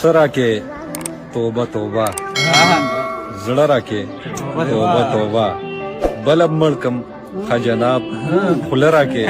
सरा के तोबा तोबा जड़ा के तोबा तोबा बलब मड़कम खजनाब खुलरा के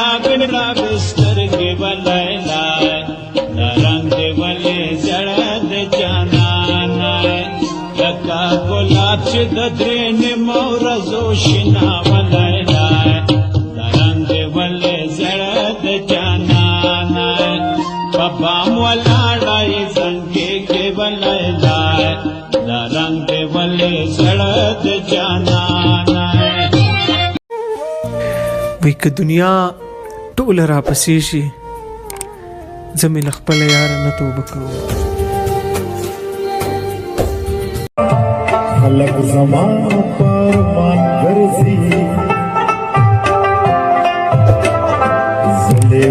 बिस्तर के बलैला रंग वले जड़द जाना लका गुलाब दद्रे ने मोर जोशिना वलैला रंग वले जड़द जाना पपा वलाड़ाई संके के वलैला रंग वले जड़द जाना وی که دنیا ټول را پسې شي زمي خپل یار نه توبه کوم خلق زمان پر مان ګرځي زلي